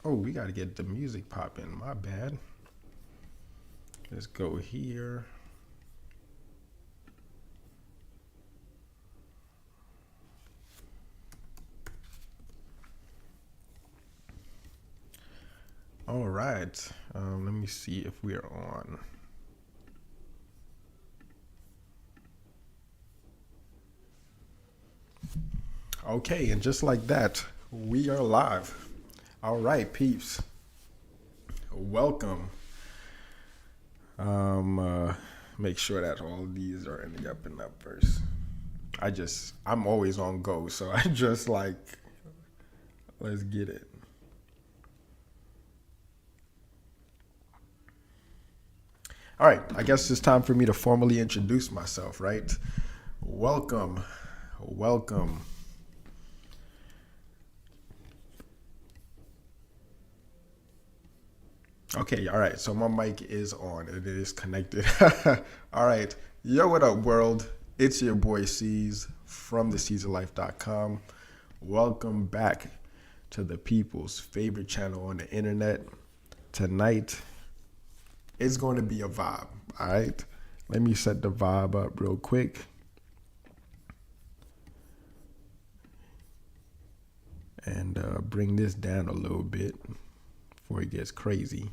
Oh, we got to get the music popping. My bad. Let's go here. All right. Let me see if we are on. Okay, and just like that, we are live. All right, peeps. Welcome. Um, uh, Make sure that all of these are in the up and up first. I'm always on go, so I just like, let's get it. All right, I guess it's time for me to formally introduce myself, right? Welcome. Welcome. Okay, all right. So my mic is on. It is connected. All right. Yo, what up, world? It's your boy C's from theseasonlife.com. Welcome back to the people's favorite channel on the internet. Tonight, it's going to be a vibe. All right. Let me set the vibe up real quick. And bring this down a little bit before it gets crazy.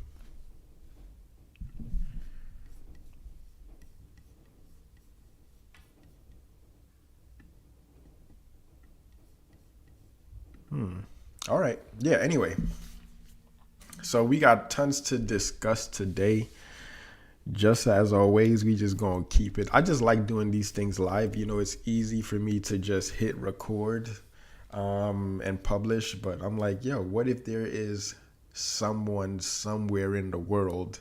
All right. Yeah, anyway. So we got tons to discuss today. Just as always, we just gonna keep it. I just like doing these things live. You know, it's easy for me to just hit record and publish, but I'm like, yo, what if there is someone somewhere in the world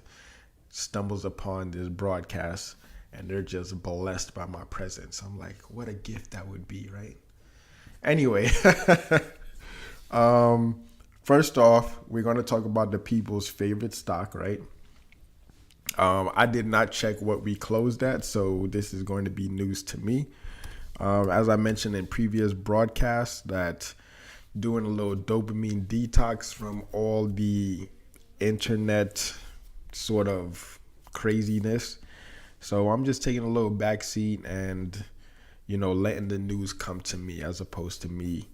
stumbles upon this broadcast and they're just blessed by my presence? I'm like, what a gift that would be, right? Anyway, first off, we're going to talk about the people's favorite stock, right? I did not check what we closed at, so this is going to be news to me. As I mentioned in previous broadcasts, that doing a little dopamine detox from all the internet sort of craziness. So I'm just taking a little backseat and, letting the news come to me as opposed to me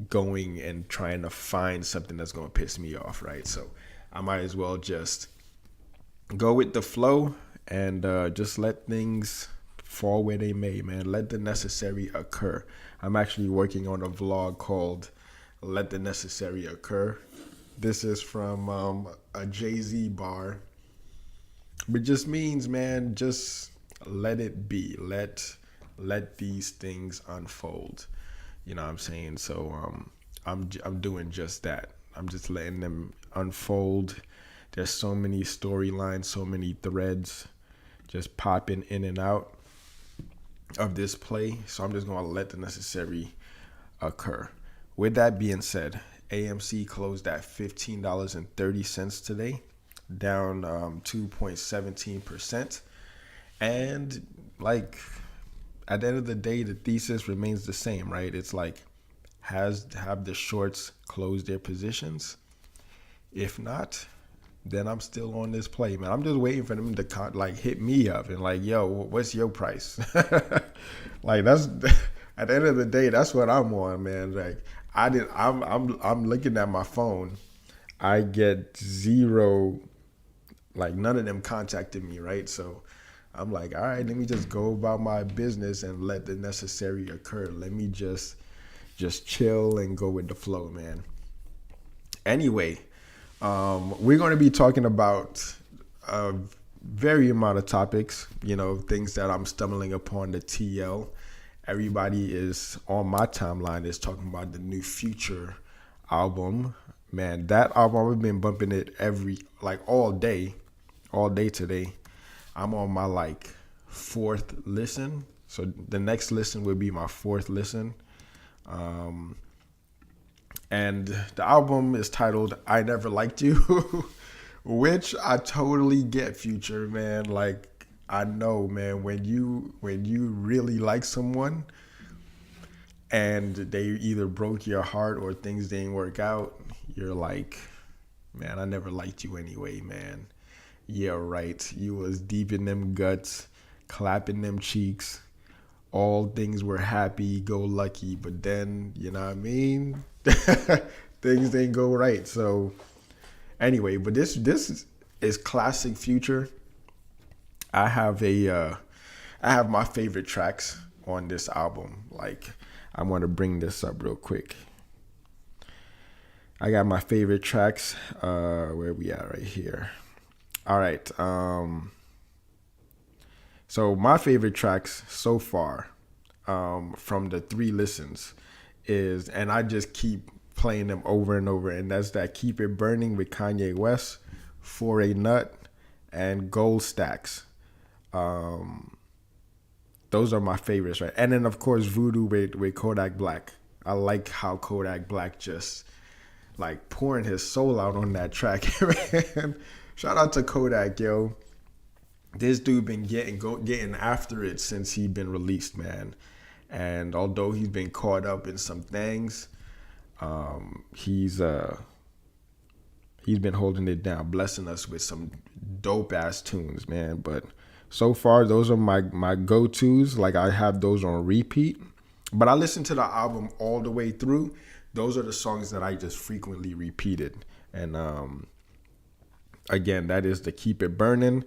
going and trying to find something that's going to piss me off, right? So I might as well just go with the flow and just let things fall where they may, man. Let the necessary occur. I'm actually working on a vlog called Let the Necessary Occur. This is from a Jay-Z bar. But just means, man, just let it be. Let these things unfold. You know what I'm saying? So I'm doing just that. I'm just letting them unfold. There's so many storylines, so many threads just popping in and out of this play. So I'm just going to let the necessary occur. With that being said, AMC closed at $15.30 today, down 2.17%. And like at the end of the day, the thesis remains the same, right? It's like, have the shorts closed their positions? If not, then I'm still on this play, man. I'm just waiting for them to hit me up and like, yo, what's your price? Like that's at the end of the day, that's what I'm on, man. Like I'm looking at my phone. I get zero, like none of them contacted me, right? So I'm like, all right, let me just go about my business and let the necessary occur. Let me just chill and go with the flow, man. Anyway, we're going to be talking about a very amount of topics, things that I'm stumbling upon the TL. Everybody is on my timeline is talking about the new Future album. Man, that album, I've been bumping it all day today. I'm on my fourth listen. So the next listen would be my fourth listen. And the album is titled I Never Liked You, which I totally get, Future, man. Like, I know, man, when you really like someone and they either broke your heart or things didn't work out, you're like, Man, I never liked you anyway, man. Yeah, right. You was deep in them guts, clapping them cheeks. All things were happy, go lucky, but then, you know what I mean? Things didn't go right. So anyway, but this is classic Future. I have I have my favorite tracks on this album. Like, I want to bring this up real quick. I got my favorite tracks. Where we at right here? All right. So my favorite tracks so far, from the 3 listens, is, and I just keep playing them over and over, and that's that "Keep It Burning" with Kanye West, "For a Nut," and "Gold Stacks." Um, those are my favorites, right? And then of course "Voodoo" with Kodak Black. I like how Kodak Black just like pouring his soul out on that track, man. Shout out to Kodak, yo. This dude been getting after it since he been released, man. And although he's been caught up in some things, he's been holding it down, blessing us with some dope ass tunes, man. But so far, those are my go tos. Like, I have those on repeat. But I listened to the album all the way through. Those are the songs that I just frequently repeated. And again, that is the "Keep It Burning,"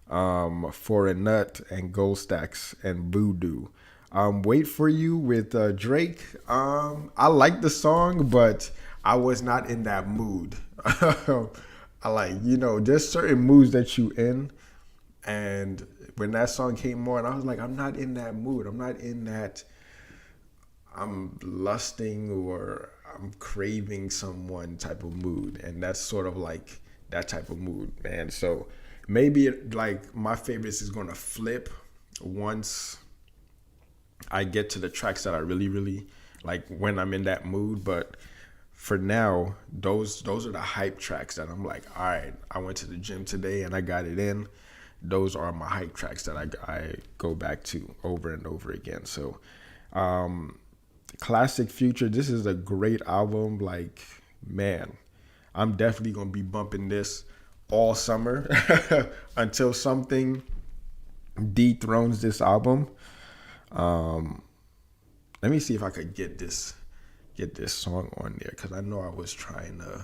"For a Nut," and "Gold Stacks," and "Voodoo." "Wait for You" with Drake. I like the song, but I was not in that mood. I like, there's certain moods that you in, and when that song came on, I was like, I'm not in that mood. I'm not in that I'm lusting or I'm craving someone type of mood. And that's sort of like that type of mood, man. So maybe like my favorites is going to flip once I get to the tracks that I really, really like when I'm in that mood. But for now, those are the hype tracks that I'm like, all right, I went to the gym today and I got it in. Those are my hype tracks that I go back to over and over again. So classic Future, this is a great album. Like, man, I'm definitely gonna be bumping this all summer until something dethrones this album. Let me see if I could get this song on there, because I know I was trying to.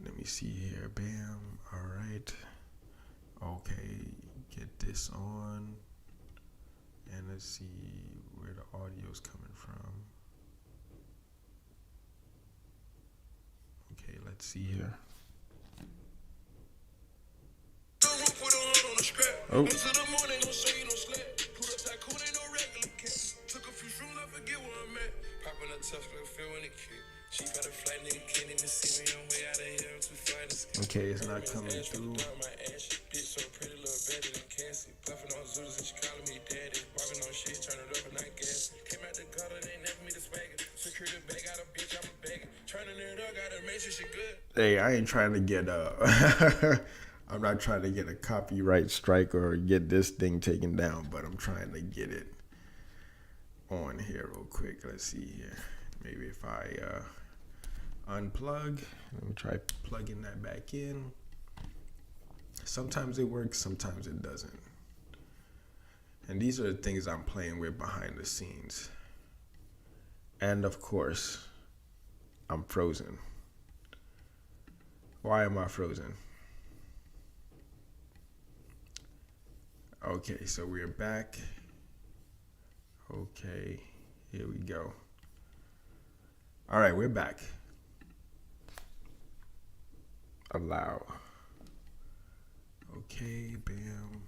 Let me see here. Bam. All right. Okay. Get this on. And let's see where the audio's coming from. Okay, let's see here. Oh. Okay, it's not coming through. Hey, I ain't trying to get I'm not trying to get a copyright strike or get this thing taken down, but I'm trying to get it on here real quick. Let's see here. Maybe if I unplug, let me try plugging that back in. Sometimes it works, sometimes it doesn't. And these are the things I'm playing with behind the scenes. And of course, I'm frozen. Why am I frozen? Okay, so we're back. Okay, here we go. All right, we're back. Allow. Okay, bam.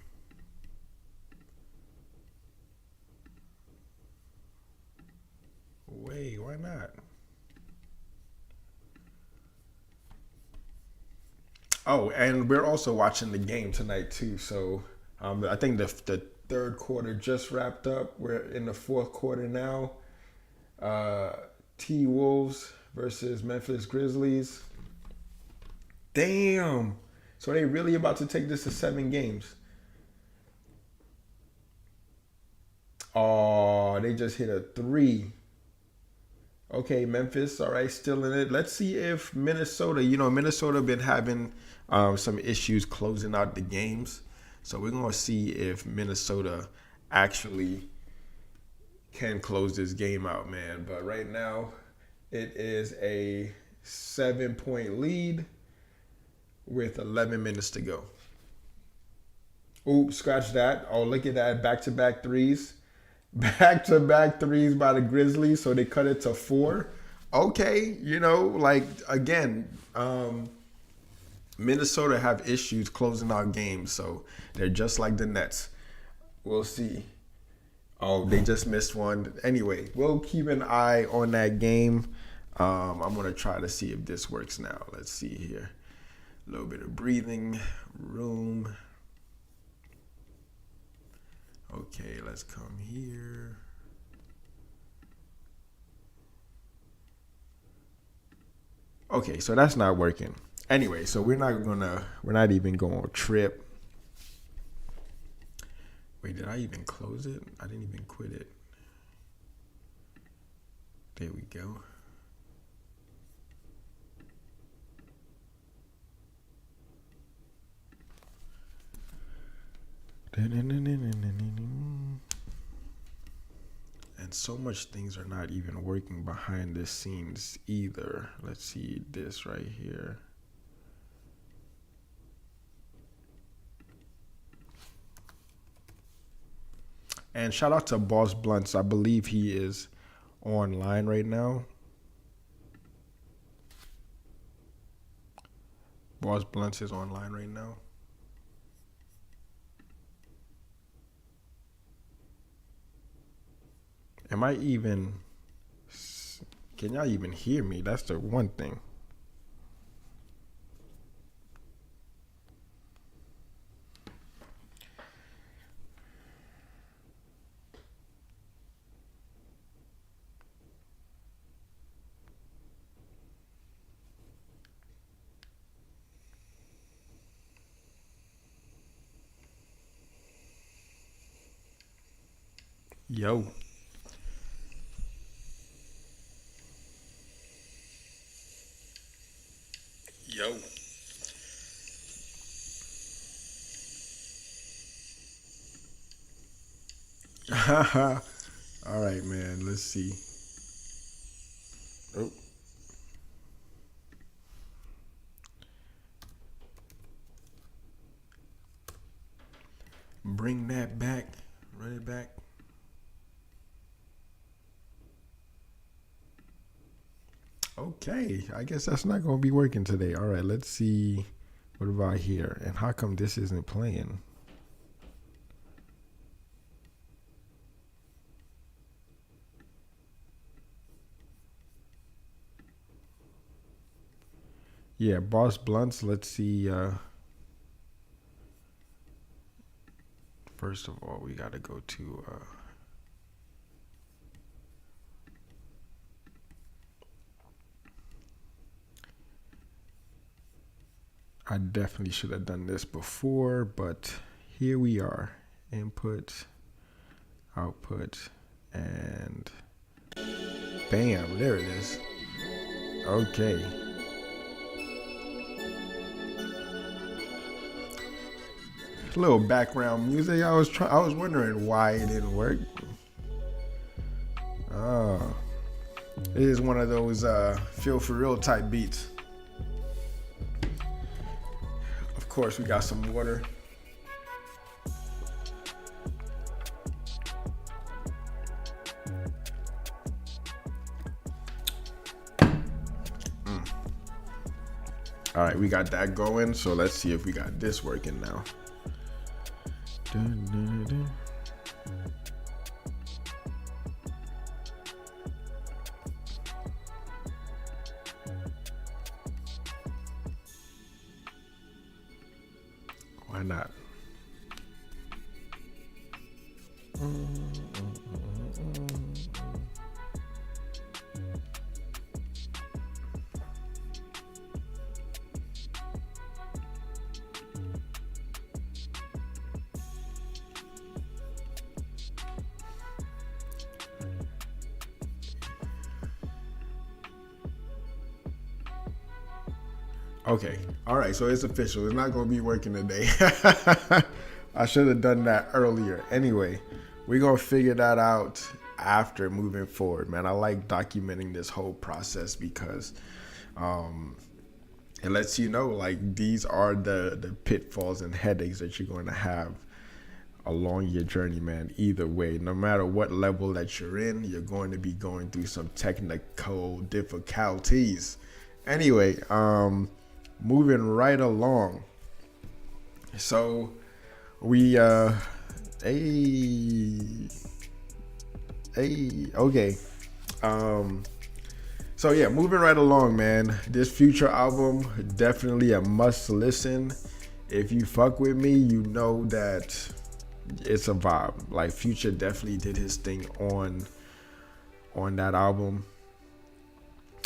Wait, why not? Oh, and we're also watching the game tonight too. So I think the third quarter just wrapped up. We're in the fourth quarter now. T-Wolves versus Memphis Grizzlies. Damn. So they really about to take this to 7 games. Oh, they just hit a 3. Okay, Memphis, all right, still in it. Let's see if Minnesota, Minnesota been having some issues closing out the games. So we're going to see if Minnesota actually can close this game out, man. But right now, it is a 7-point lead with 11 minutes to go. Oops, scratch that. Oh, look at that. Back to back threes. Back to back threes by the Grizzlies. So they cut it to 4. Okay, like again, Minnesota have issues closing out games. So they're just like the Nets. We'll see. Oh, they just missed one. Anyway, we'll keep an eye on that game. I'm going to try to see if this works now. Let's see here. A little bit of breathing room. Okay, let's come here. Okay, so that's not working. Anyway, so we're not even going to trip. Wait, did I even close it? I didn't even quit it. There we go. And so much things are not even working behind the scenes either. Let's see this right here. And shout out to Boss Blunts. I believe he is online right now. Boss Blunts is online right now. Can y'all even hear me? That's the one thing. Yo. All right, man. Let's see. Oh. Bring that back. Run it back. Okay, I guess that's not going to be working today. All right, let's see. What about here? And how come this isn't playing? Yeah, Boss Blunts. Let's see. First of all, we got to go to... I definitely should have done this before, but here we are. Input, output, and bam, there it is. Okay. A little background music. I was wondering why it didn't work. Oh. It is one of those feel for real type beats. Of course, we got some water. All right, we got that going. So let's see if we got this working now. Dun, dun, dun. Why not? Okay. All right. So it's official. It's not going to be working today. I should have done that earlier. Anyway, we're going to figure that out after moving forward, man. I like documenting this whole process because it lets you know, like, these are the pitfalls and headaches that you're going to have along your journey, man. Either way, no matter what level that you're in, you're going to be going through some technical difficulties. Anyway, moving right along. So we okay. So yeah, moving right along, man. This Future album, definitely a must listen. If you fuck with me, you know that it's a vibe. Like, Future definitely did his thing on that album.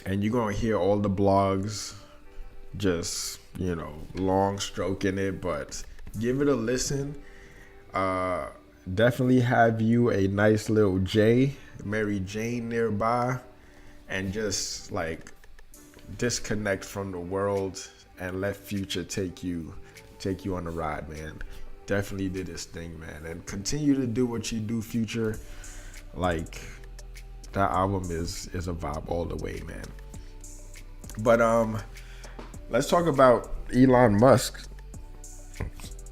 And you're gonna hear all the blogs just, long stroking it, but give it a listen. Definitely have you a nice little Mary Jane nearby, and just like disconnect from the world and let Future take you on the ride, man. Definitely did his thing, man, and continue to do what you do, Future. Like, that album is a vibe all the way, man. But let's talk about Elon Musk.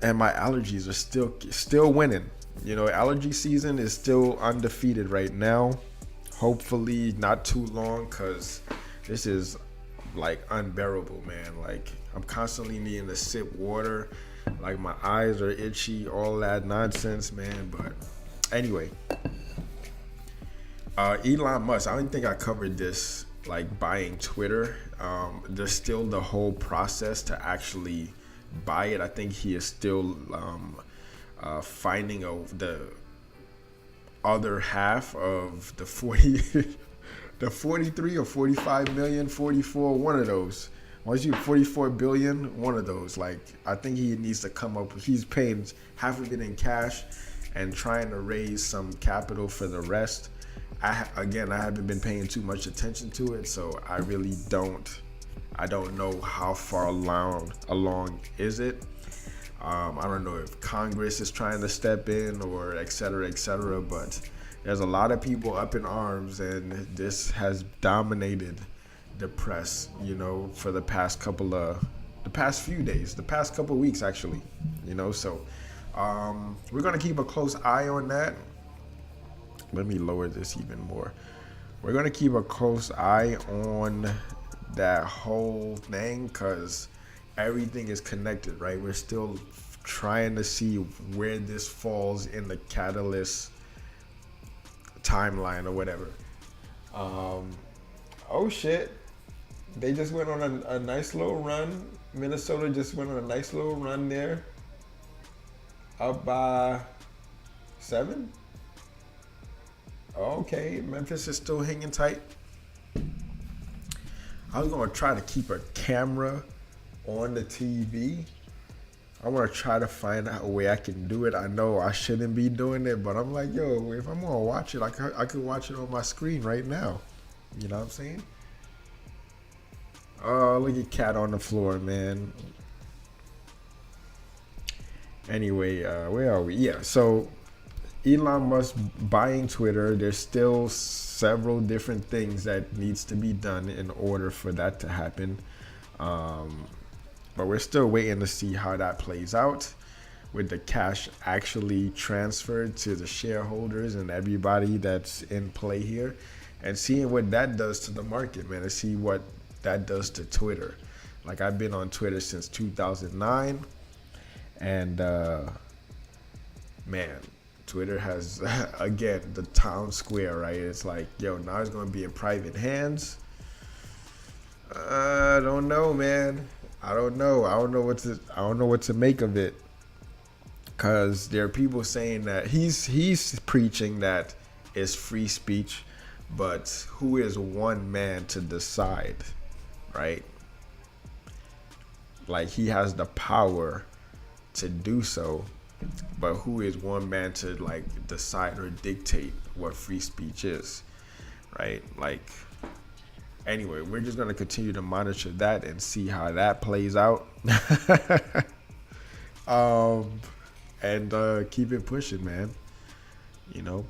And my allergies are still winning. Allergy season is still undefeated right now. Hopefully not too long, because this is like unbearable, man. Like, I'm constantly needing to sip water. Like, my eyes are itchy, all that nonsense, man. But anyway, Elon Musk, I don't think I covered this, like, buying Twitter. There's still the whole process to actually buy it. I think he is still finding the other half of the 43 or 45 million, 44, one of those. Once you 44 billion, one of those. Like, I think he needs to come up with, he's paying half of it in cash and trying to raise some capital for the rest. I haven't been paying too much attention to it, so I really don't know how far along is it. I don't know if Congress is trying to step in or et cetera, but there's a lot of people up in arms, and this has dominated the press, for the past few days, the past couple weeks, actually, so we're going to keep a close eye on that. Let me lower this even more. We're going to keep a close eye on that whole thing, because everything is connected, right? We're still trying to see where this falls in the catalyst timeline or whatever. Oh shit, they just went on a nice little run. Minnesota just went on a nice little run there, up by 7. Okay, Memphis is still hanging tight. I was going to try to keep a camera on the TV. I want to try to find out a way I can do it. I know I shouldn't be doing it, but I'm like, yo, if I'm going to watch it, I could watch it on my screen right now. You know what I'm saying? Oh, look at Cat on the floor, man. Anyway, where are we? Yeah, so Elon Musk buying Twitter, there's still several different things that needs to be done in order for that to happen. But we're still waiting to see how that plays out, with the cash actually transferred to the shareholders and everybody that's in play here, and seeing what that does to the market, man, and see what that does to Twitter. Like, I've been on Twitter since 2009, and man, Twitter has, again, the town square, right? It's like, yo, now it's going to be in private hands. I don't know, man. I don't know what to make of it. Cause there are people saying that he's preaching that it's free speech, but who is one man to decide, right? Like, he has the power to do so, but who is one man to, like, decide or dictate what free speech is, right? Like, Anyway, we're just gonna continue to monitor that and see how that plays out. um, and keep it pushing, man. You know.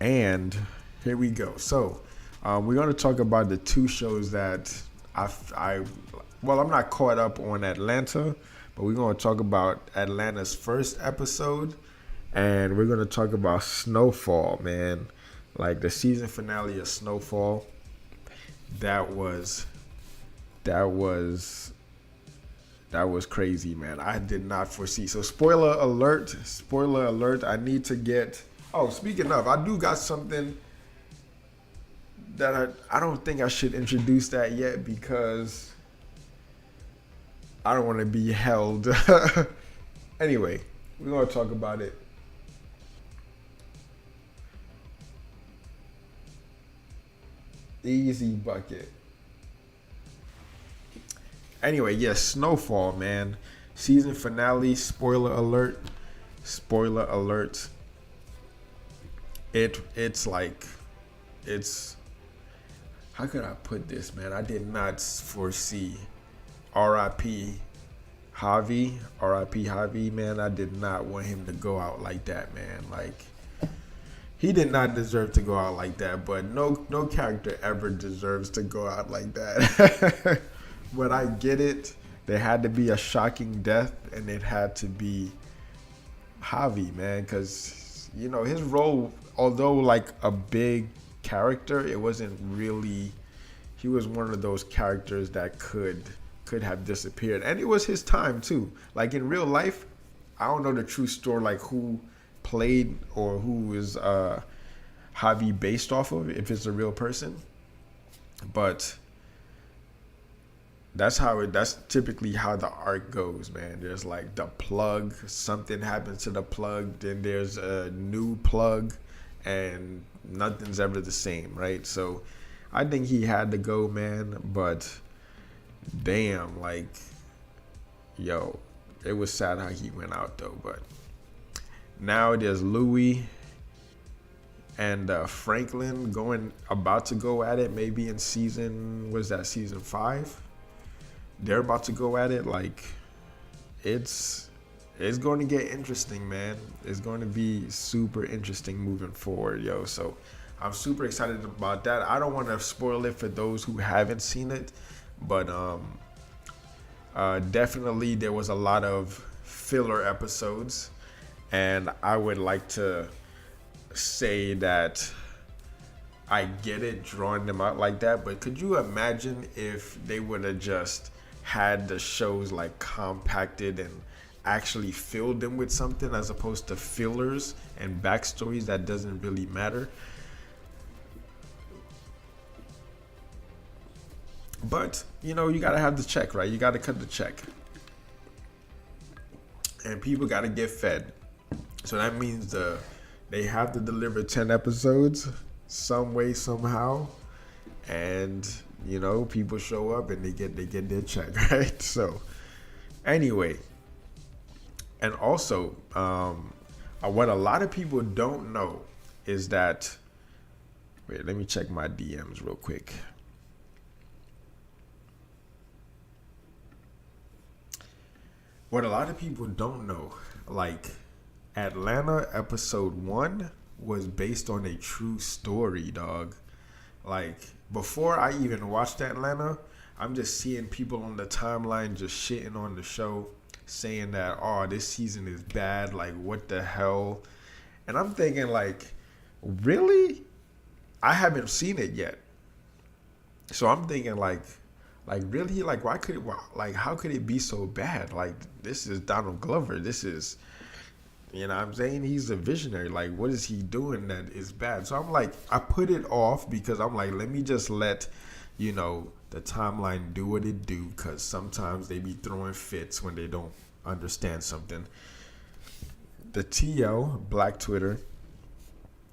And here we go. So we're going to talk about the two shows that well, I'm not caught up on Atlanta, but we're going to talk about Atlanta's first episode, and we're going to talk about Snowfall, man. Like the season finale of Snowfall. That was crazy, man. I did not foresee. So spoiler alert, I need to get. Oh, speaking of, I do got something that I don't think I should introduce that yet because I don't want to be held. Anyway, we're going to talk about it. Easy bucket. Anyway, yes, Snowfall, man. Season finale, spoiler alert. Spoiler alert. It's how could I put this, man? I did not foresee R.I.P. Javi, man. I did not want him to go out like that, man. Like, he did not deserve to go out like that, but no character ever deserves to go out like that. But I get it. There had to be a shocking death, and it had to be Javi, man, because, you know, his role, although like a big character, it wasn't really. He was one of those characters that could have disappeared, and it was his time too. Like in real life, I don't know the true story, like who played or who is Javi based off of, if it's a real person, but that's typically how the arc goes, man. There's like the plug, something happens to the plug, then there's a new plug, and nothing's ever the same, right? So I think he had to go, man, but damn, like, yo, it was sad how he went out though. But now there's Louis and Franklin about to go at it, maybe in season 5? They're about to go at it. Like, it's going to get interesting, man. It's going to be super interesting moving forward, yo. So I'm super excited about that. I don't want to spoil it for those who haven't seen it, but definitely there was a lot of filler episodes, and I would like to say that I get it drawing them out like that, but could you imagine if they would have just had the shows like compacted and actually filled them with something as opposed to fillers and backstories that doesn't really matter? But, you know, you gotta have the check, right? You gotta cut the check, and people gotta get fed. So that means they have to deliver 10 episodes some way, somehow, and, you know, people show up and they get their check, right? So anyway, and also what a lot of people don't know is that, wait, let me check my DMs real quick. What a lot of people don't know, like, Atlanta episode 1 was based on a true story, dog. Like, before I even watched Atlanta, I'm just seeing people on the timeline just shitting on the show, saying that, oh, this season is bad, like, what the hell? And I'm thinking, like, really? I haven't seen it yet. So I'm thinking, like really? Like, how could it be so bad? Like, this is Donald Glover. This is, you know what I'm saying? He's a visionary. Like, what is he doing that is bad? So I'm like, I put it off because I'm like, let me just let, you know, the timeline do what it do, because sometimes they be throwing fits when they don't understand something. The TL, Black Twitter,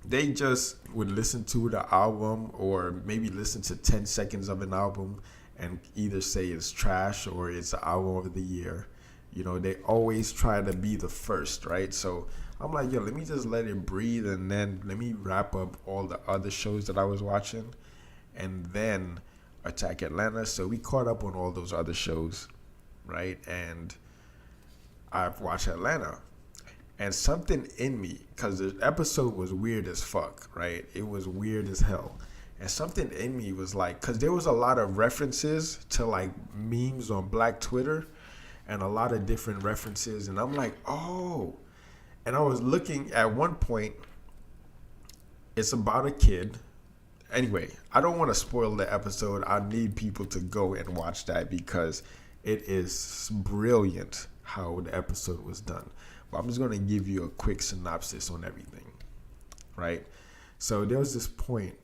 they just would listen to the album or maybe listen to 10 seconds of an album and either say it's trash or it's the album of the year. You know, they always try to be the first, right? So I'm like, yo, let me just let it breathe, and then let me wrap up all the other shows that I was watching, and then attack Atlanta. So we caught up on all those other shows, right? And I've watched Atlanta. And something in me, because the episode was weird as fuck, right? It was weird as hell. And something in me was like, because there was a lot of references to like memes on Black Twitter and a lot of different references. And I'm like, oh. And I was looking at one point, it's about a kid. Anyway, I don't want to spoil the episode. I need people to go and watch that because it is brilliant how the episode was done. But I'm just going to give you a quick synopsis on everything, right? So there was this point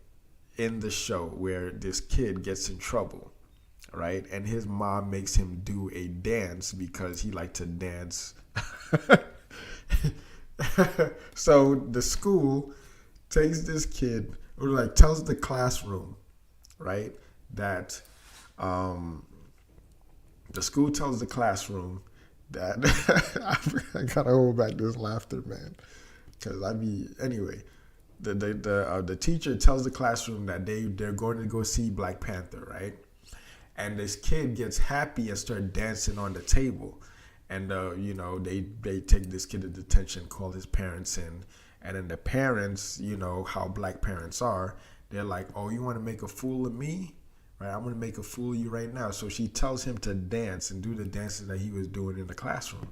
in the show where this kid gets in trouble, right? And his mom makes him do a dance because he liked to dance. So the school takes this kid, or like tells the classroom, right, that the school tells the classroom that I gotta hold back this laughter, man, because anyway. The teacher tells the classroom that they're going to go see Black Panther, right? And this kid gets happy and start dancing on the table, and they take this kid to detention, call his parents in, and then the parents, how Black parents are, they're like, oh, you want to make a fool of me? Right, I'm going to make a fool of you right now. So she tells him to dance and do the dances that he was doing in the classroom.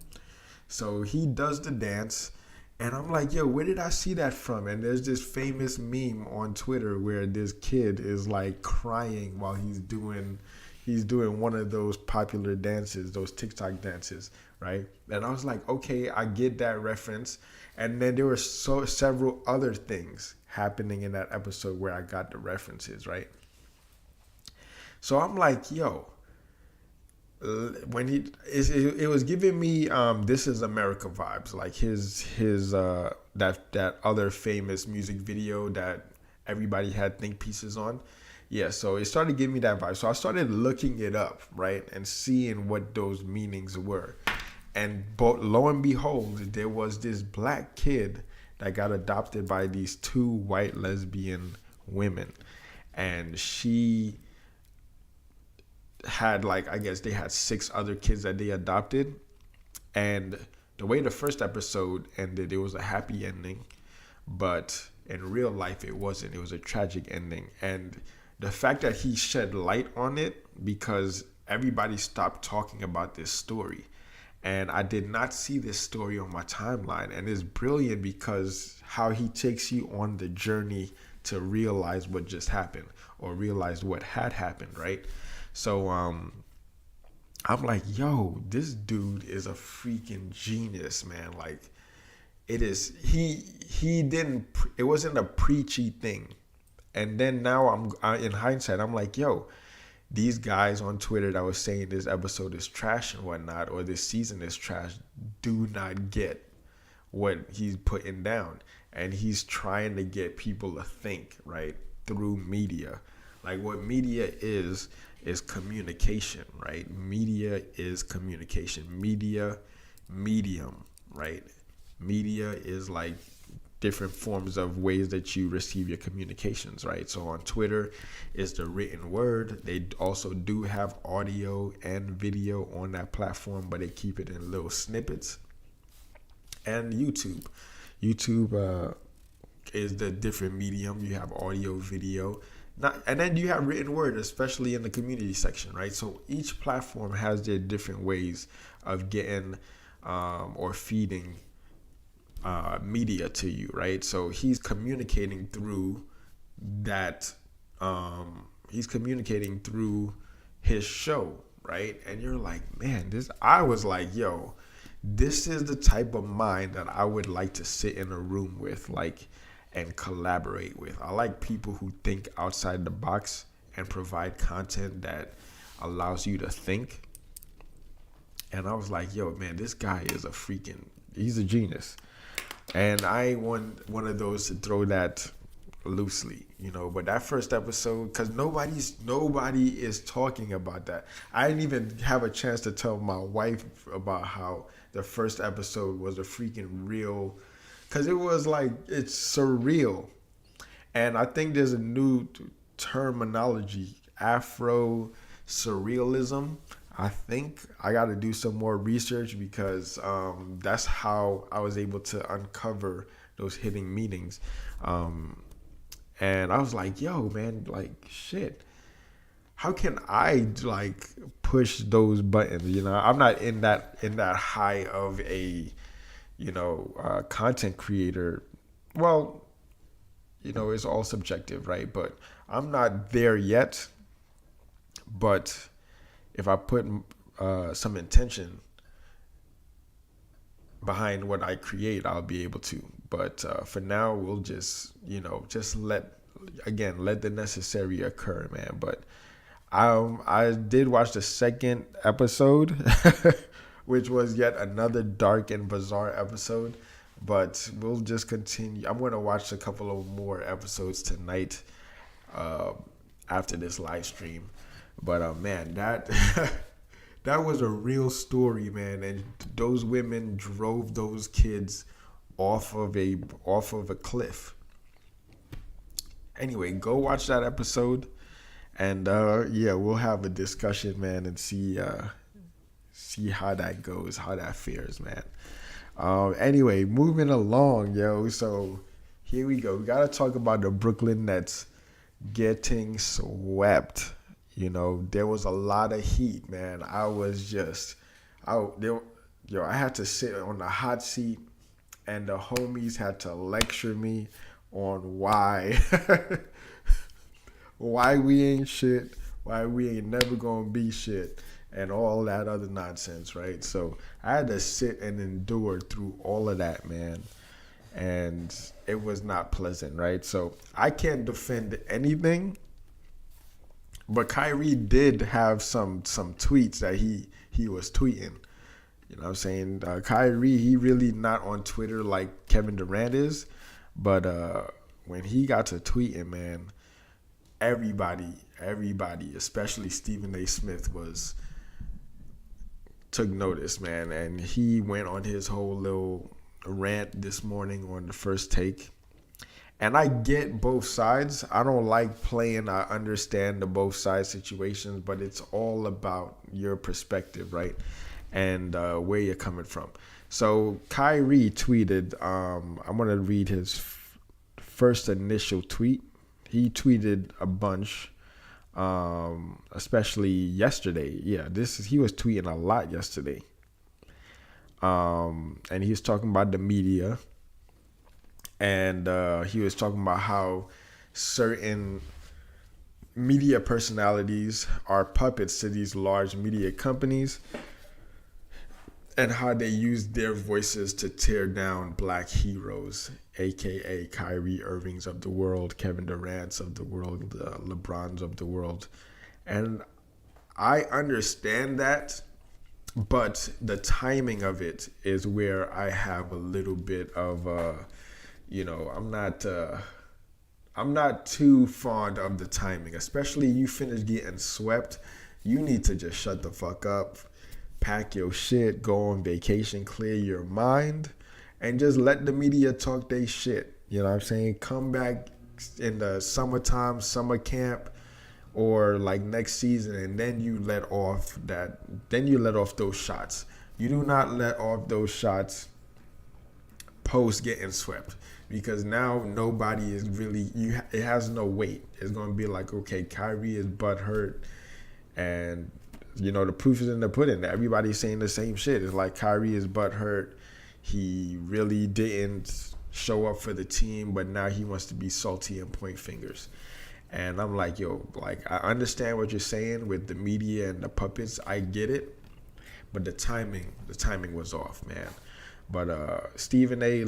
So he does the dance, and I'm like, yo, where did I see that from? And there's this famous meme on Twitter where this kid is like crying while he's doing one of those popular dances, those TikTok dances, right? And I was like, okay, I get that reference. And then there were several other things happening in that episode where I got the references, right? So I'm like, yo, when it was giving me This Is America vibes, like his that other famous music video that everybody had think pieces on. Yeah, so it started giving me that vibe. So I started looking it up, right, and seeing what those meanings were. And lo and behold, there was this Black kid that got adopted by these two white lesbian women, and she had, like, I guess they had 6 other kids that they adopted. And the way the first episode ended, it was a happy ending, but in real life it wasn't. It was a tragic ending. And the fact that he shed light on it, because everybody stopped talking about this story, and I did not see this story on my timeline. And it's brilliant because how he takes you on the journey to realize what just happened, or realize what had happened, right? So I'm like, yo, this dude is a freaking genius, man. Like, it is, it wasn't a preachy thing. And then now in hindsight, I'm like, yo, these guys on Twitter that was saying this episode is trash and whatnot, or this season is trash, do not get what he's putting down. And he's trying to get people to think, right, through media. Like, what media is communication, right? Media is communication. Medium, right? Media is like different forms of ways that you receive your communications, right? So on Twitter is the written word. They also do have audio and video on that platform, but they keep it in little snippets. And YouTube is the different medium. You have audio, video. And then you have written word, especially in the community section, right? So each platform has their different ways of getting or feeding media to you, right? So he's communicating through that. He's communicating through his show, right? And you're like, man, I was like, yo, this is the type of mind that I would like to sit in a room with, like, and collaborate with. I like people who think outside the box and provide content that allows you to think. And I was like, yo, man, this guy is he's a genius. And I want one of those to throw that loosely, but that first episode, because nobody is talking about that. I didn't even have a chance to tell my wife about how the first episode was a freaking real because it was like it's surreal. And I think there's a new terminology, Afro surrealism. I think I got to do some more research because that's how I was able to uncover those hidden meanings. Um, and I was like, yo, man, like, shit. How can I like push those buttons? I'm not in that high of a content creator. Well, it's all subjective, right? But I'm not there yet. But if I put some intention behind what I create, I'll be able to. But for now, we'll just let the necessary occur, man. But I did watch the second episode, which was yet another dark and bizarre episode. But we'll just continue. I'm going to watch a couple of more episodes tonight uh, after this live stream. But man, that that was a real story, man. And those women drove those kids off of a cliff. Anyway, go watch that episode, and yeah, we'll have a discussion, man, and see how that goes, how that fares, man. Anyway, moving along, yo. So here we go. We gotta talk about the Brooklyn Nets getting swept. There was a lot of heat, man. I had to sit on the hot seat, and the homies had to lecture me on why, why we ain't shit, why we ain't never gonna be shit, and all that other nonsense, right? So I had to sit and endure through all of that, man. And it was not pleasant, right? So I can't defend anything, but Kyrie did have some tweets that he was tweeting. You know what I'm saying? Kyrie, he really not on Twitter like Kevin Durant is, but when he got to tweeting, man, everybody, especially Stephen A. Smith, took notice, man, and he went on his whole little rant this morning on the First Take. And I get both sides. I don't like playing. I understand the both sides situations, but it's all about your perspective, right? And where you're coming from. So Kyrie tweeted, I'm going to read his first initial tweet. He tweeted a bunch, especially yesterday. Yeah, he was tweeting a lot yesterday. And he was talking about the media. And he was talking about how certain media personalities are puppets to these large media companies, and how they use their voices to tear down black heroes, aka Kyrie Irvings of the world, Kevin Durant's of the world, LeBron's of the world. And I understand that, but the timing of it is where I have a little bit of I'm not too fond of the timing, especially you finish getting swept. You need to just shut the fuck up, pack your shit, go on vacation, clear your mind, and just let the media talk they shit. You know what I'm saying? Come back in the summertime, summer camp, or like next season, and then you let off those shots. You do not let off those shots post getting swept, because now nobody is really it has no weight. It's going to be like, okay, Kyrie is butthurt, and the proof is in the pudding. Everybody's saying the same shit. It's like Kyrie is butthurt. He really didn't show up for the team, but now he wants to be salty and point fingers. And I'm like, yo, like, I understand what you're saying with the media and the puppets. I get it, but the timing was off, man. But Stephen A,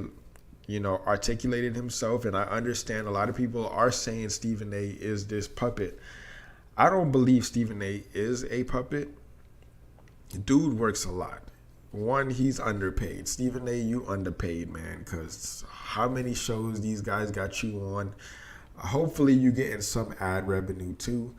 articulated himself, and I understand a lot of people are saying Stephen A is this puppet. I don't believe Stephen A is a puppet. Dude works a lot. One, he's underpaid. Stephen A, you underpaid, man, because how many shows these guys got you on? Hopefully you getting some ad revenue too.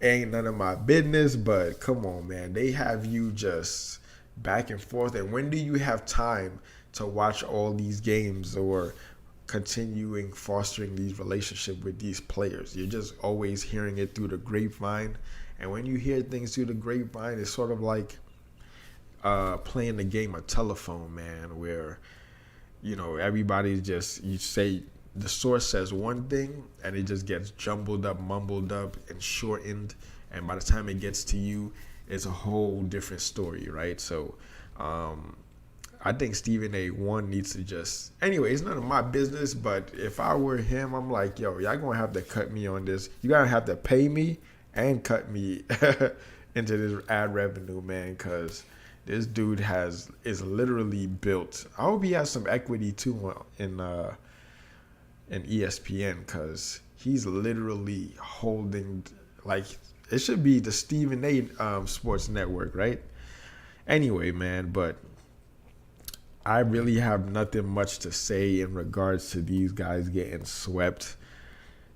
Ain't none of my business, but come on, man. They have you just back and forth. And when do you have time to watch all these games or continuing fostering these relationships with these players. You're just always hearing it through the grapevine. And when you hear things through the grapevine, it's sort of like playing the game of telephone, man, where, everybody's just, you say, the source says one thing and it just gets jumbled up, mumbled up, and shortened. And by the time it gets to you, it's a whole different story, right? So I think Stephen A1 needs to just... Anyway, it's none of my business, but if I were him, I'm like, yo, y'all going to have to cut me on this. You got to have to pay me and cut me into this ad revenue, man, because this dude is literally built. I hope he has some equity, too, in ESPN, because he's literally holding... Like, it should be the Stephen A. Sports Network, right? Anyway, man, but I really have nothing much to say in regards to these guys getting swept.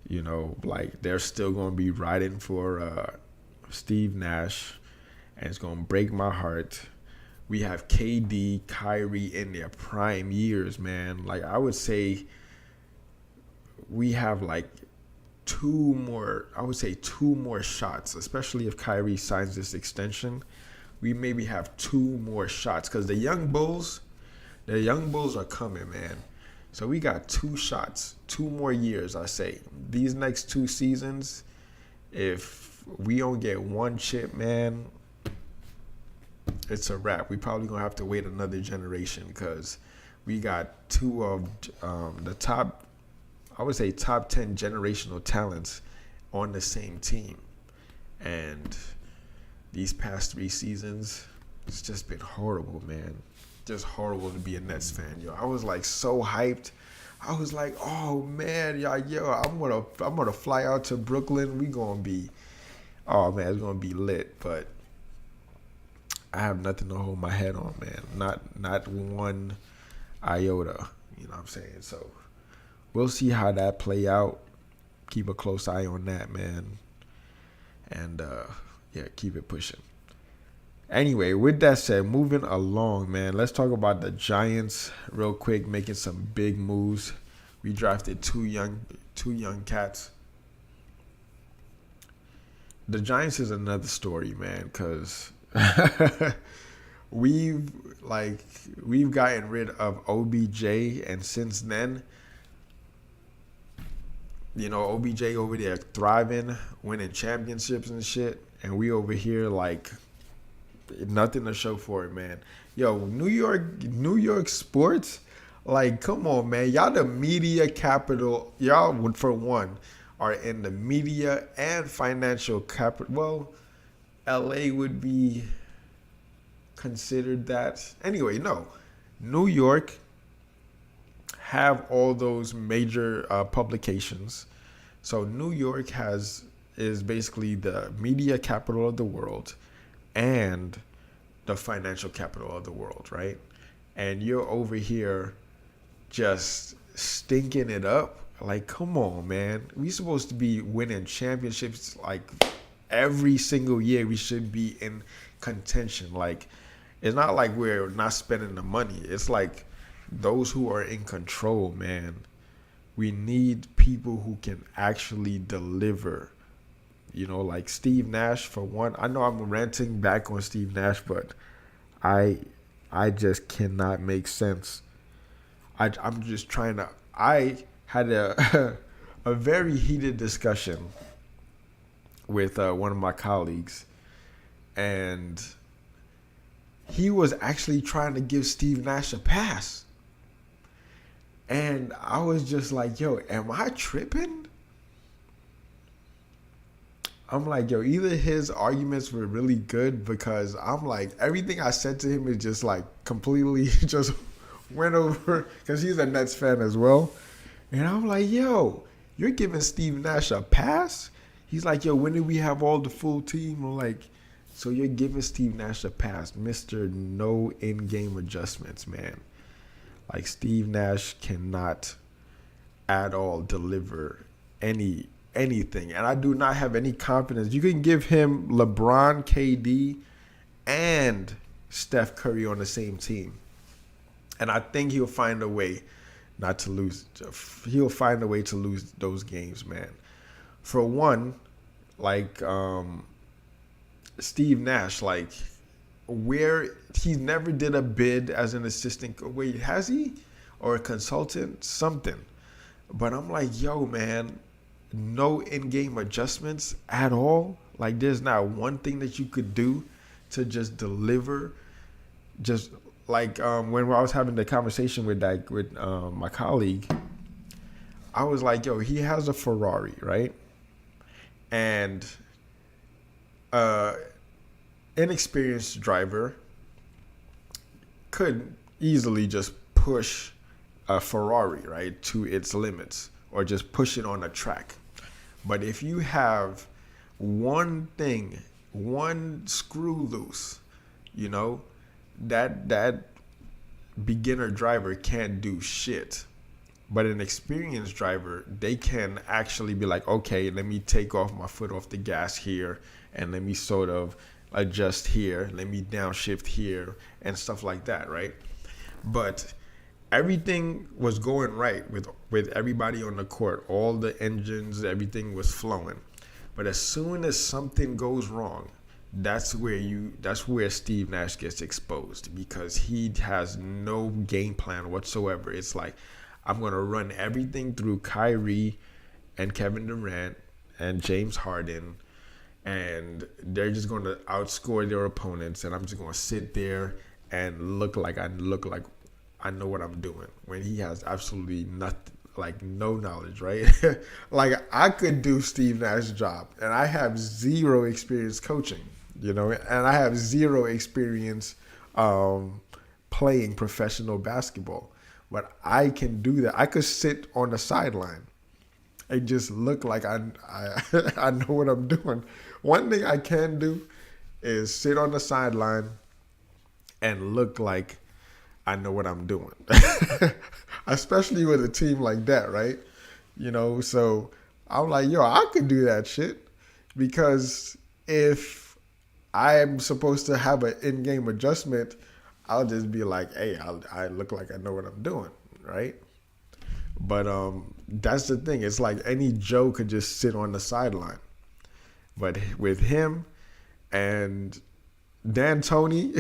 Like, they're still going to be riding for Steve Nash, and it's going to break my heart. We have KD, Kyrie in their prime years, man. Like, I would say we have, like, two more shots, especially if Kyrie signs this extension. We maybe have two more shots because the young bulls are coming, man. So we got two shots, 2 more years, I say. These next 2 seasons, if we don't get one chip, man, it's a wrap. We probably going to have to wait another generation because we got 2 of the top, I would say top 10 generational talents on the same team. And these past 3 seasons, it's just been horrible, man. Just horrible to be a Nets fan, yo. I was like so hyped. I was like, oh man, yo, I'm gonna fly out to Brooklyn. We gonna be, oh man, it's gonna be lit. But I have nothing to hold my head on, man. Not one iota. You know what I'm saying? So we'll see how that play out. Keep a close eye on that, man. And keep it pushing. Anyway, with that said, moving along, man, let's talk about the Giants real quick, making some big moves. We drafted two young cats. The Giants is another story, man, because we've gotten rid of OBJ, and since then, OBJ over there thriving, winning championships and shit, and we over here like nothing to show for it, man. Yo, New York sports, like, come on, man. Y'all the media capital. Y'all, for one, are in the media and financial capital. Well, LA would be considered that. Anyway, no. New York have all those major publications. So New York is basically the media capital of the world and the financial capital of the world, right? And you're over here just stinking it up. Like, come on, man. We supposed to be winning championships like every single year. We should be in contention. Like, it's not like we're not spending the money. It's like those who are in control, man. We need people who can actually deliver. Like Steve Nash, for one. I know I'm ranting back on Steve Nash, but I just cannot make sense. I'm just trying to... I had a very heated discussion with one of my colleagues, and he was actually trying to give Steve Nash a pass. And I was just like, yo, am I tripping? I'm like, yo, either his arguments were really good, because I'm like, everything I said to him is just like completely just went over, because he's a Nets fan as well. And I'm like, yo, you're giving Steve Nash a pass? He's like, yo, when did we have all the full team? I'm like, so you're giving Steve Nash a pass, Mr. No in-game adjustments, man. Like, Steve Nash cannot at all deliver anything. And I do not have any confidence. You can give him LeBron, KD, and Steph Curry on the same team. And I think he'll find a way not to lose. He'll find a way to lose those games, man. For one, like Steve Nash, like where he never did a bid as an assistant. Wait, has he? Or a consultant? Something. But I'm like, yo, man, no in-game adjustments at all. Like there's not one thing that you could do to just deliver. Just like when I was having the conversation with my colleague, I was like, yo, he has a Ferrari, right? And inexperienced driver could easily just push a Ferrari, right, to its limits or just push it on a track. But if you have one thing, one screw loose, you know, that beginner driver can't do shit. But an experienced driver, they can actually be like, okay, let me take off my foot off the gas here and let me sort of adjust here, let me downshift here and stuff like that, right? But everything was going right with everybody on the court. All the engines, everything was flowing. But as soon as something goes wrong, that's where Steve Nash gets exposed, because he has no game plan whatsoever. It's like, I'm going to run everything through Kyrie and Kevin Durant and James Harden, and they're just going to outscore their opponents, and I'm just going to sit there and look like I know what I'm doing, when he has absolutely nothing, like no knowledge, right? Like I could do Steve Nash's job, and I have zero experience coaching, you know, and I have zero experience playing professional basketball. But I can do that. I could sit on the sideline and just look like I know what I'm doing. One thing I can do is sit on the sideline and look like I know what I'm doing. Especially with a team like that, right? You know, so I'm like, yo, I could do that shit. Because if I'm supposed to have an in-game adjustment, I'll just be like, hey, I look like I know what I'm doing, right? But that's the thing. It's like any Joe could just sit on the sideline. But with him and D'Antoni,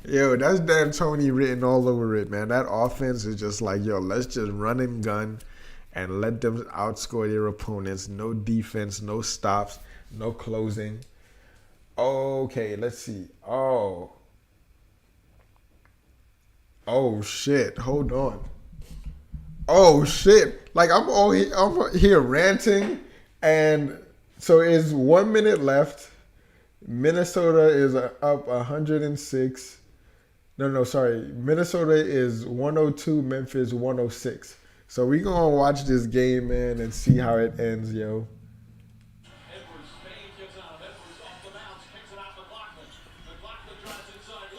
yo, that's D'Antoni written all over it, man. That offense is just like, yo, let's just run and gun and let them outscore their opponents. No defense, no stops, no closing. Okay, let's see. Oh shit! Hold on. Oh shit! Like I'm here ranting, and so it's 1 minute left. Minnesota is up 106. No, sorry. Minnesota is 102. Memphis 106. So we gonna watch this game, man, and see how it ends, yo.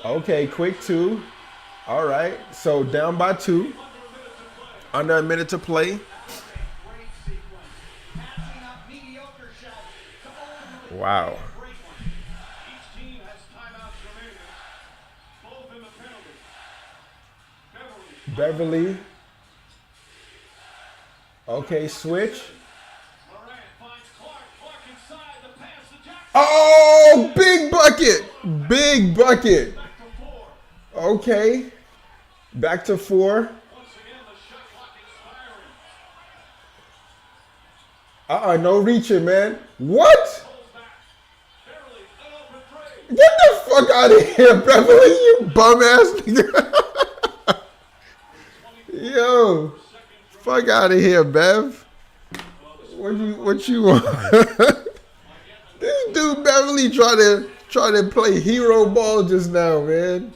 Okay, quick two. All right, so down by 2, under a minute to play. Wow. Beverly. Okay, switch. Oh, big bucket. Big bucket. Okay. Back to 4. No reaching, man. What? Get the fuck out of here, Beverly, you bum ass nigga. Yo, fuck out of here, Bev. What you want? This dude Beverly try to play hero ball just now, man.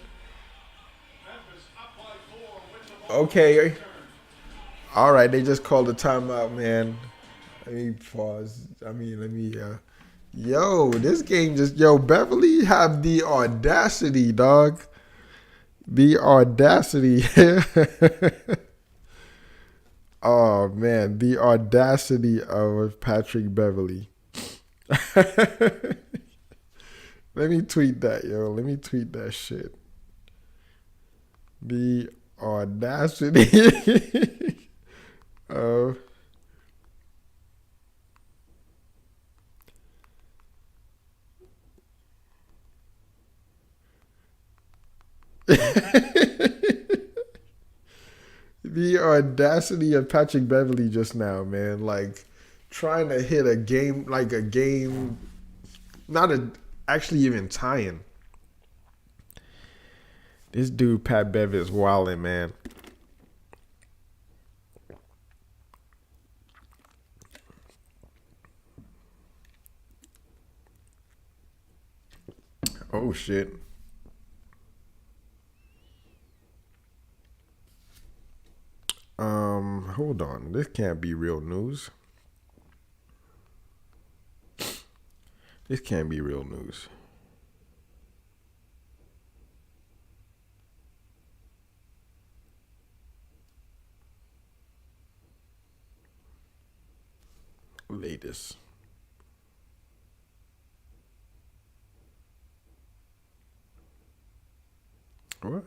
Okay. All right, they just called a timeout, man. Let me pause. Yo, this game Beverly have the audacity, dog. The audacity. Oh, man, the audacity of Patrick Beverly. Let me tweet that, yo. Let me tweet that shit. The audacity of the audacity of Patrick Beverly just now, man. Like trying to hit a game, like a game, not a actually even tying. This dude Pat Bev is wilding, man. Oh shit. Hold on. This can't be real news. This can't be real news. Latest. What?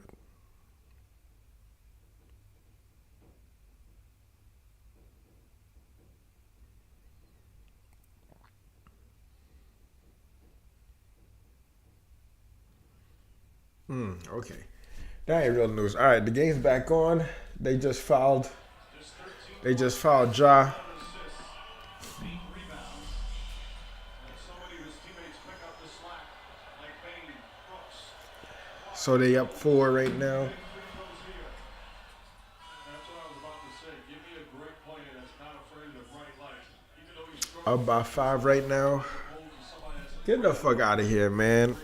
Okay. That ain't real news. All right, the game's back on. They just fouled. They just fouled Ja. So they up 4 right now. Up by 5 right now. Get the fuck out of here, man.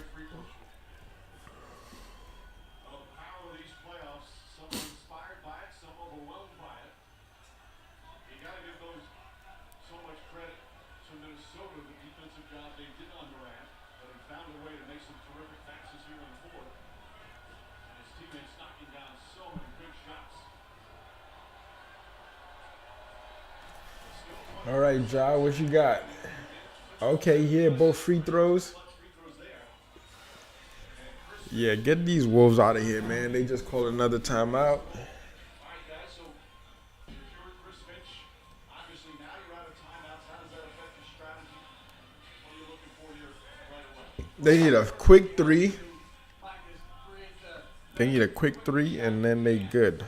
All right, Ja, what you got? Okay, yeah, both free throws. Yeah, get these Wolves out of here, man. They just called another timeout. They need a quick 3. They need a quick 3, and then they good.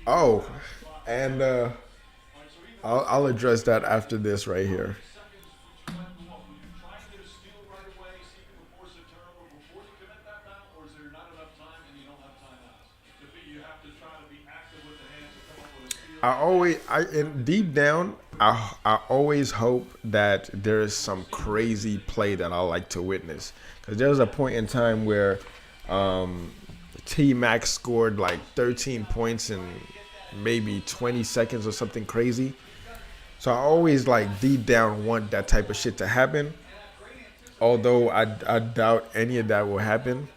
Oh, and I'll address that after this right here. Deep down, I always hope that there is some crazy play that I like to witness. Because there was a point in time where T Max scored like 13 points in maybe 20 seconds or something crazy. So I always like deep down want that type of shit to happen. Although I doubt any of that will happen.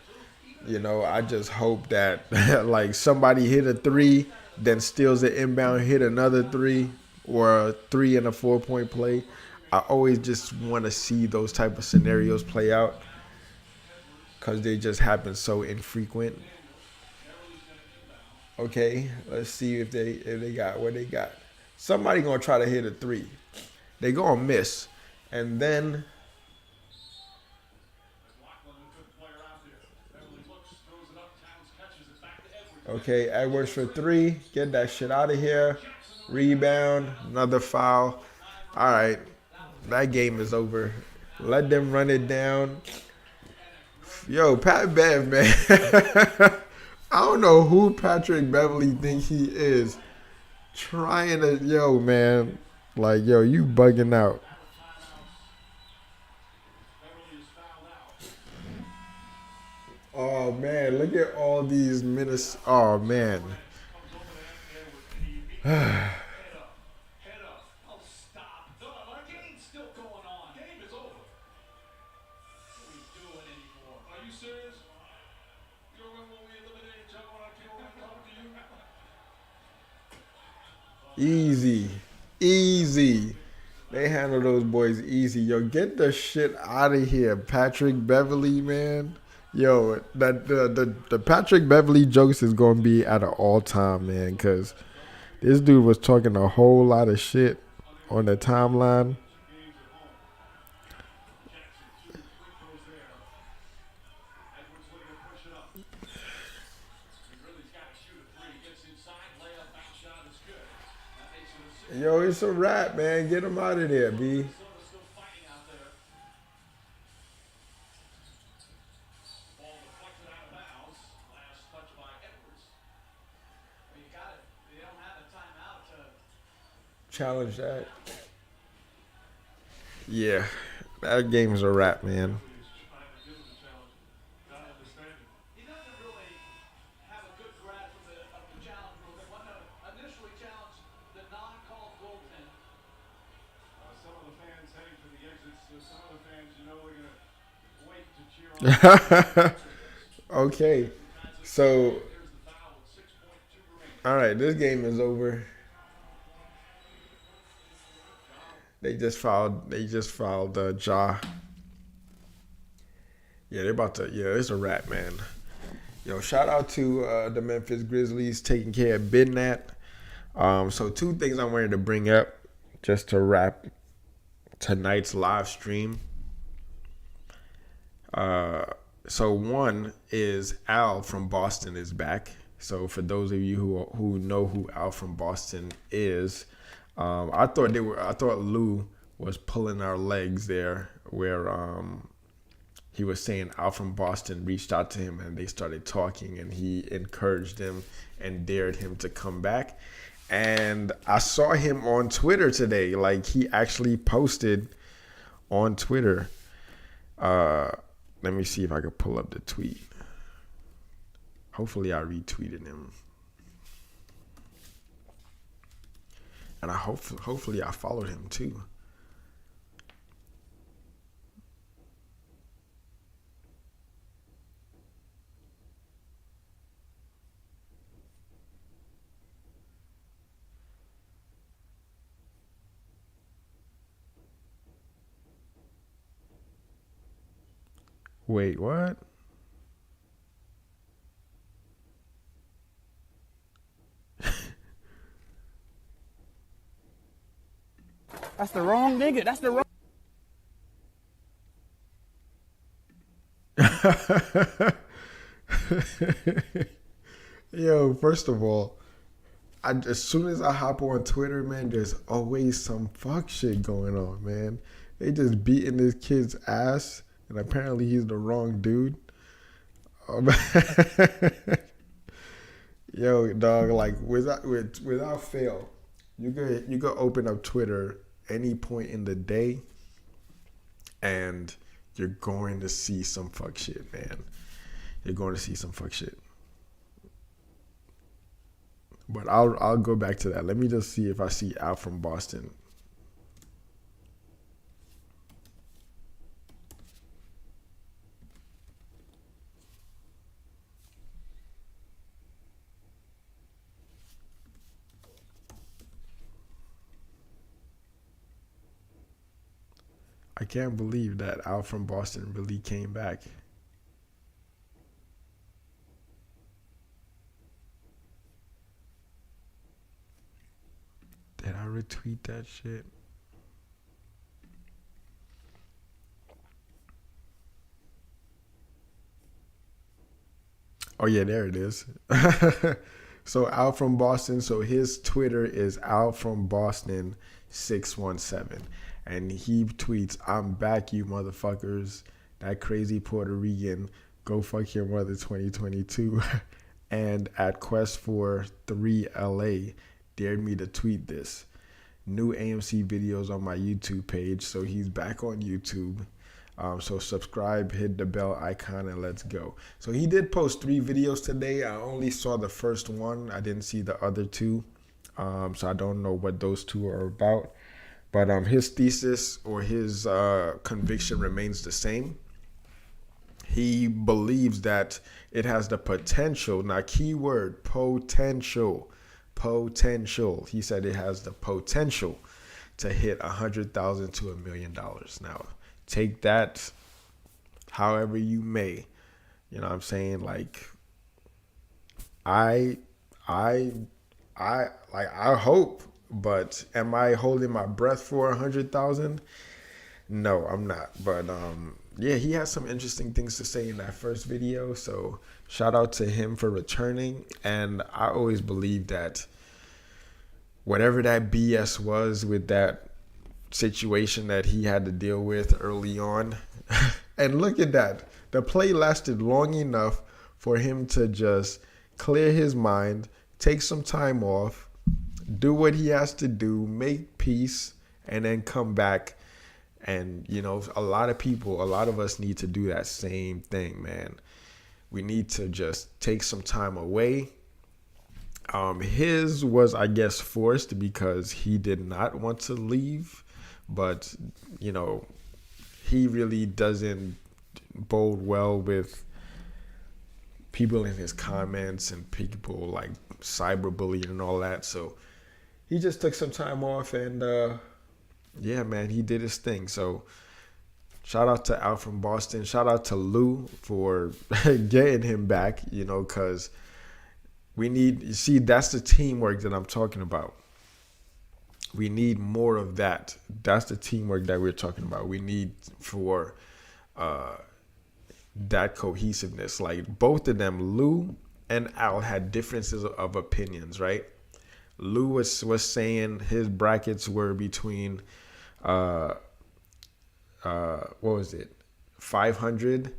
You know, I just hope that like somebody hit a 3, then steals the inbound, hit another 3, or a 3 and a 4-point play. I always just want to see those type of scenarios play out because they just happen so infrequent. Okay, let's see if they got what they got. Somebody gonna try to hit a 3. They gonna miss, and then okay, Edwards for 3. Get that shit out of here. Rebound, another foul. All right, that game is over. Let them run it down. Yo, Pat Bev, man. I don't know who Patrick Beverly thinks he is. Trying to, yo, man. Like, yo, you bugging out. Oh, man. Look at all these minutes. Oh, man. Easy. Easy. They handle those boys easy. Yo, get the shit out of here, Patrick Beverly, man. Yo, that the Patrick Beverly jokes is gonna be at an all time, man, because this dude was talking a whole lot of shit on the timeline. Yo, it's a wrap, man. Get him out of there, B. Challenge that. Yeah, that game's a wrap, man. Okay, so all right, this game is over. They just filed. They just filed Ja. Yeah, they're about to. Yeah, it's a wrap, man. Yo, shout out to the Memphis Grizzlies taking care of Bidnat. So two things I wanted to bring up just to wrap tonight's live stream. So one is Al from Boston is back. So for those of you who know who Al from Boston is, I thought Lou was pulling our legs there, where he was saying Al from Boston reached out to him and they started talking, and he encouraged him and dared him to come back. And I saw him on Twitter today. Like, he actually posted on Twitter. Let me see if I could pull up the tweet. Hopefully I retweeted him. And hopefully I followed him too. Wait, what? That's the wrong nigga. That's the wrong. Yo, first of all, as soon as I hop on Twitter, man, there's always some fuck shit going on, man. They just beating this kid's ass, and apparently he's the wrong dude. Yo, dog, like without fail, you could open up Twitter any point in the day, and you're going to see some fuck shit, man. You're going to see some fuck shit. But I'll go back to that. Let me just see if I see Al from Boston. I can't believe that Al from Boston really came back. Did I retweet that shit? Oh yeah, there it is. So Al from Boston. So his Twitter is Al from Boston 617, and he tweets, "I'm back, you motherfuckers. That crazy Puerto Rican. Go fuck your mother 2022." And at Quest for 3 LA dared me to tweet this. New AMC videos on my YouTube page. So he's back on YouTube. So subscribe, hit the bell icon, and let's go. So he did post 3 videos today. I only saw the first one. I didn't see the other 2. So I don't know what those 2 are about. But his thesis or his conviction remains the same. He believes that it has the potential, now keyword, potential, potential. He said it has the potential to hit $100,000 to $1 million. Now, take that however you may. You know what I'm saying? Like, I hope, but am I holding my breath for 100,000? No, I'm not. But yeah, he has some interesting things to say in that first video. So shout out to him for returning. And I always believe that whatever that BS was with that situation that he had to deal with early on, and look at that, the play lasted long enough for him to just clear his mind, take some time off, do what he has to do, make peace, and then come back. And, you know, a lot of us need to do that same thing, man. We need to just take some time away. His was, I guess, forced because he did not want to leave. But, you know, he really doesn't bode well with people in his comments and people like cyberbullying and all that. So he just took some time off and, yeah, man, he did his thing. So shout out to Al from Boston. Shout out to Lou for getting him back, you know, because we need, you see, that's the teamwork that I'm talking about. We need more of that. That's the teamwork that we're talking about. We need for that cohesiveness. Like both of them, Lou and Al, had differences of opinions, right? Lou was saying his brackets were between what was it, 500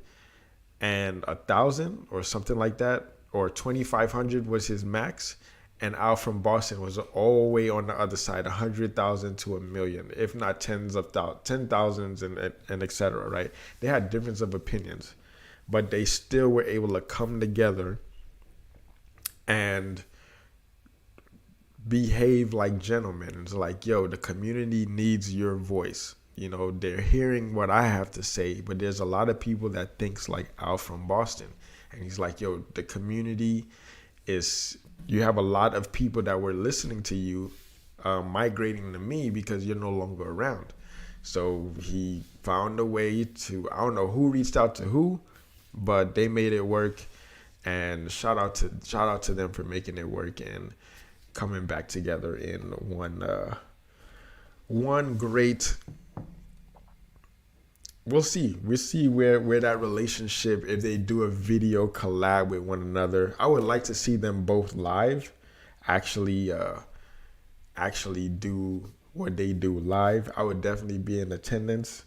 and 1,000 or something like that, or 2,500 was his max. And Al from Boston was all the way on the other side, 100,000 to 1 million, if not tens of thousands and etc. Right? They had difference of opinions, but they still were able to come together and behave like gentlemen. It's like, yo, the community needs your voice. You know, they're hearing what I have to say, but there's a lot of people that thinks like Al from Boston. And he's like, yo, the community is, you have a lot of people that were listening to you migrating to me because you're no longer around. So he found a way to, I don't know who reached out to who, but they made it work. And shout out to them for making it work and coming back together in one great. We'll see where that relationship, if they do a video collab with one another. I would like to see them both live, actually do what they do live. I would definitely be in attendance,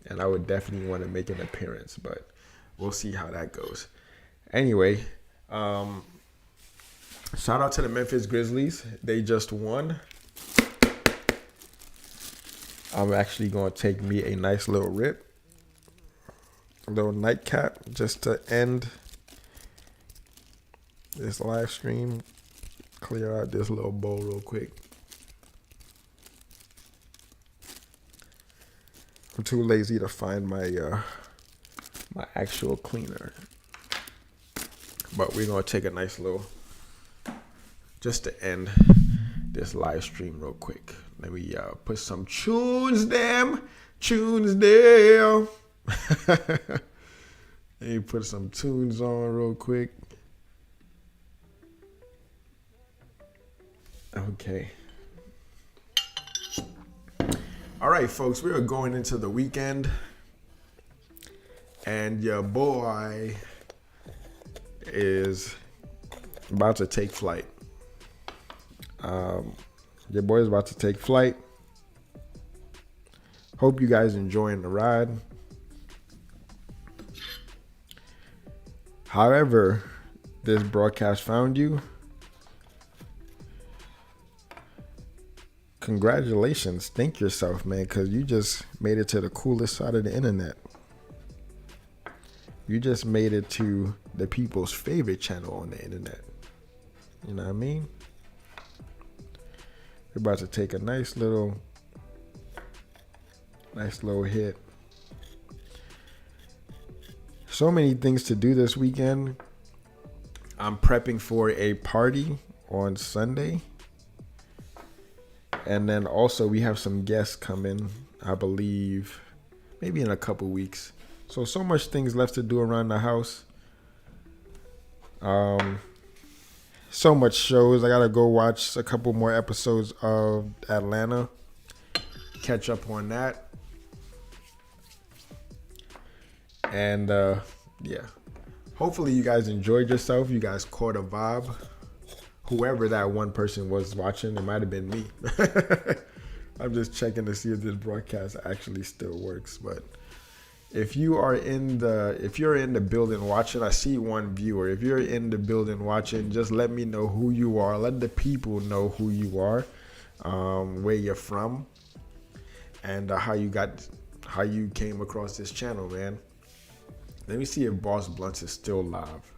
and I would definitely want to make an appearance, but we'll see how that goes. Anyway, shout out to the Memphis Grizzlies. They just won. I'm actually going to take me a nice little rip. A little nightcap just to end this live stream. Clear out this little bowl real quick. I'm too lazy to find my my actual cleaner. But we're going to take a nice little, just to end this live stream real quick. Let me put some tunes there. Let me put some tunes on real quick. Okay. All right, folks, we are going into the weekend, and your boy is about to take flight. Your boy is about to take flight. Hope you guys enjoying the ride. However this broadcast found you, congratulations. Thank yourself, man, because you just made it to the coolest side of the internet. You just made it to the people's favorite channel on the internet. You know what I mean? We're about to take a nice little hit. So many things to do this weekend. I'm prepping for a party on Sunday. And then also we have some guests coming, I believe, maybe in a couple weeks. So much things left to do around the house. So much shows. I gotta go watch a couple more episodes of Atlanta. Catch up on that. And yeah. Hopefully you guys enjoyed yourself. You guys caught a vibe. Whoever that one person was watching, it might have been me. I'm just checking to see if this broadcast actually still works. But if you're in the building watching, I see one viewer. If you're in the building watching, just let me know who you are. Let the people know who you are, where you're from, and how you came across this channel, man. Let me see if Boss Blunts is still live.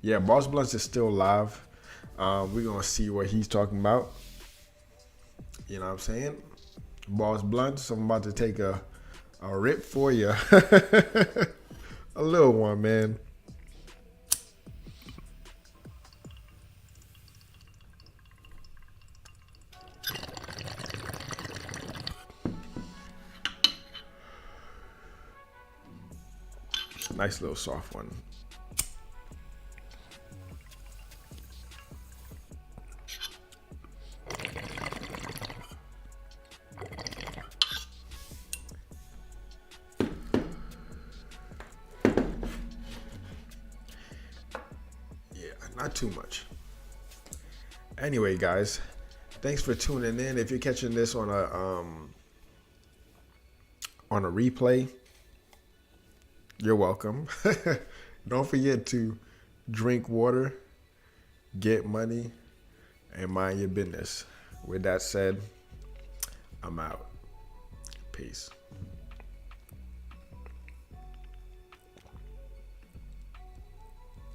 Yeah, Boss Blunts is still live. We're gonna see what he's talking about. You know what I'm saying? Boss Blunts, I'm about to take a rip for you. A little one, man. Nice little soft one. Not too much. Anyway, guys, thanks for tuning in. If you're catching this on a replay, you're welcome. Don't forget to drink water, get money, and mind your business. With that said, I'm out. Peace.